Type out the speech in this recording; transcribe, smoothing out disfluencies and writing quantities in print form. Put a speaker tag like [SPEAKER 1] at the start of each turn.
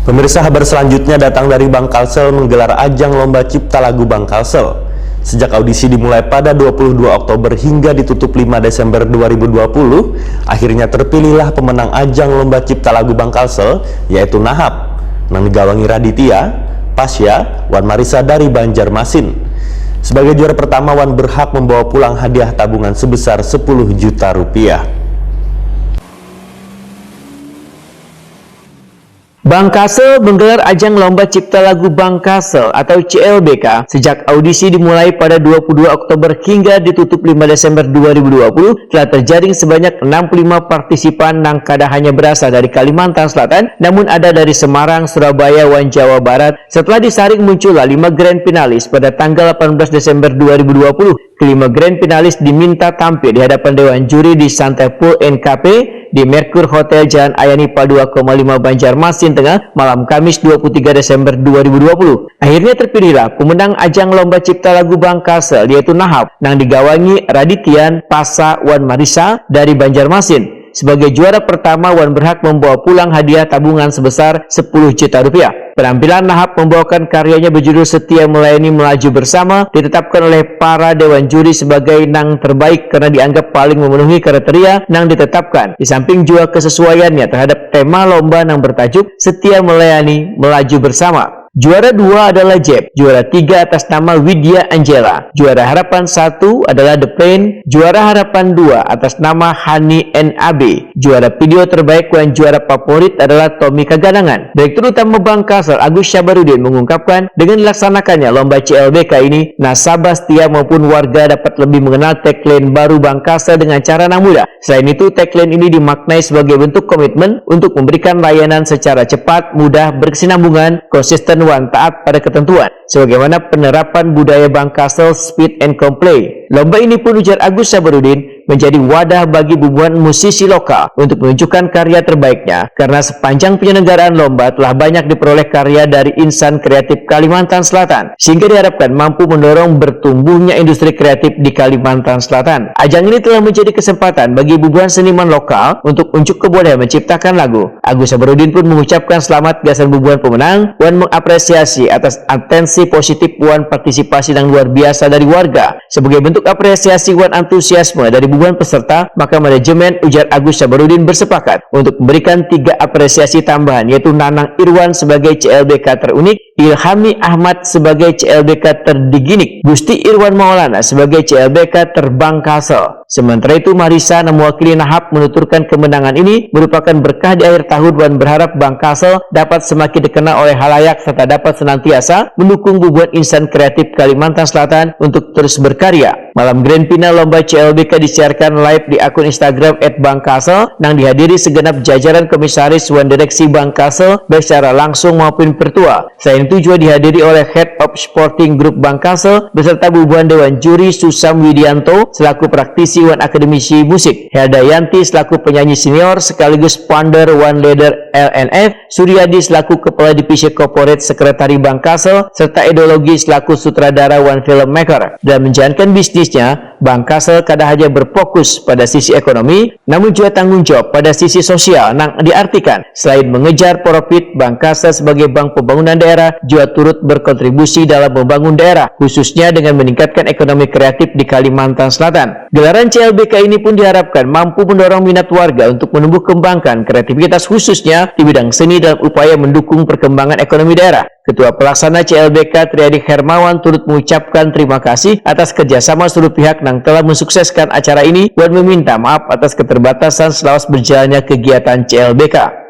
[SPEAKER 1] Pemirsa, kabar selanjutnya datang dari Bank Kalsel menggelar ajang lomba cipta lagu Bank Kalsel. Sejak audisi dimulai pada 22 Oktober hingga ditutup 5 Desember 2020, akhirnya terpilihlah pemenang ajang lomba cipta lagu Bank Kalsel, yaitu Nahap, yang digawangi Raditya, Pasya, Wan Marisa dari Banjarmasin. Sebagai juara pertama, Wan berhak membawa pulang hadiah tabungan sebesar 10 juta rupiah.
[SPEAKER 2] Bank Kalsel menggelar ajang lomba cipta lagu Bank Kalsel atau CLBK sejak audisi dimulai pada 22 Oktober hingga ditutup 5 Desember 2020. Telah terjaring sebanyak 65 partisipan yang kada hanya berasal dari Kalimantan Selatan, namun ada dari Semarang, Surabaya, dan Jawa Barat. Setelah disaring muncullah 5 grand finalis pada tanggal 18 Desember 2020. Kelima grand finalis diminta tampil di hadapan Dewan Juri di Santai Pool NKP di Merkur Hotel Jalan Ayani Padua 5 Banjarmasin Tengah malam Kamis 23 Desember 2020. Akhirnya terpilihlah pemenang ajang lomba cipta lagu Bank Kalsel, yaitu Nahap, yang digawangi Raditya, Pasya, Wan Marisa dari Banjarmasin. Sebagai juara pertama, Wan berhak membawa pulang hadiah tabungan sebesar 10 juta rupiah. Penampilan Nahap membawakan karyanya berjudul Setia Melayani Melaju Bersama ditetapkan oleh para Dewan Juri sebagai nang terbaik karena dianggap paling memenuhi kriteria nang ditetapkan. Di samping juga kesesuaiannya terhadap tema lomba yang bertajuk Setia Melayani Melaju Bersama. Juara 2 adalah Jeb, juara 3 atas nama Widya Angela, juara harapan 1 adalah The Plain, juara harapan 2 atas nama Hani NAB, juara video terbaik dan juara favorit adalah Tommy Kaganangan. Direktur Utama Bank Kalsel Agus Syabarudin mengungkapkan, dengan dilaksanakannya lomba CLBK ini, nasabah setia maupun warga dapat lebih mengenal tagline baru Bank Kalsel dengan cara yang mudah. Selain itu, tagline ini dimaknai sebagai bentuk komitmen untuk memberikan layanan secara cepat, mudah, berkesinambungan, konsisten, dan taat pada ketentuan, sebagaimana penerapan budaya Bank Kalsel Speed and Comply. Lomba ini pun, ujar Agus Syabarudin, menjadi wadah bagi ribuan musisi lokal untuk menunjukkan karya terbaiknya, karena sepanjang penyelenggaraan lomba telah banyak diperoleh karya dari insan kreatif Kalimantan Selatan, sehingga diharapkan mampu mendorong bertumbuhnya industri kreatif di Kalimantan Selatan. Ajang ini telah menjadi kesempatan bagi ribuan seniman lokal untuk unjuk kebolehan menciptakan lagu. Agus Syabarudin pun mengucapkan selamat gasan ribuan pemenang dan mengapresiasi atas atensi positif dan partisipasi yang luar biasa dari warga. Sebagai bentuk apresiasi dan antusiasme dari ribuan peserta, maka manajemen, ujar Agus Syabarudin, bersepakat untuk memberikan 3 apresiasi tambahan, yaitu Nanang Irwan sebagai CLBK terunik, Ilhami Ahmad sebagai CLBK terdiginik, Gusti Irwan Maulana sebagai CLBK terbang Kalsel. Sementara itu, Marisa yang mewakili Nahap menuturkan kemenangan ini merupakan berkah di akhir tahun dan berharap Bank Kalsel dapat semakin dikenal oleh halayak serta dapat senantiasa mendukung ribuan insan kreatif Kalimantan Selatan untuk terus berkarya. Malam grand final lomba CLBK disiarkan live di akun Instagram @bankkalsel yang dihadiri segenap jajaran komisaris dan direksi Bank Kalsel baik secara langsung maupun virtual. Selain itu juga dihadiri oleh Head of Sporting Group Bank Kalsel beserta ribuan Dewan Juri Susam Widianto selaku praktisi dan akademisi musik, Herdayanti selaku penyanyi senior sekaligus founder One Leader LNF, Suryadi selaku Kepala Divisi Corporate Sekretari Bank Kalsel, serta Ideologi selaku sutradara One Filmmaker. Dan menjalankan bisnisnya, Bank Kalsel kada hanya berfokus pada sisi ekonomi, namun juga tanggung jawab pada sisi sosial yang diartikan selain mengejar profit, Bank Kalsel sebagai bank pembangunan daerah juga turut berkontribusi dalam membangun daerah, khususnya dengan meningkatkan ekonomi kreatif di Kalimantan Selatan. Gelaran CLBK ini pun diharapkan mampu mendorong minat warga untuk menumbuh kembangkan kreativitas khususnya di bidang seni dalam upaya mendukung perkembangan ekonomi daerah. Ketua Pelaksana CLBK Triadik Hermawan turut mengucapkan terima kasih atas kerjasama seluruh pihak yang telah mensukseskan acara ini dan meminta maaf atas keterbatasan selawas berjalannya kegiatan CLBK.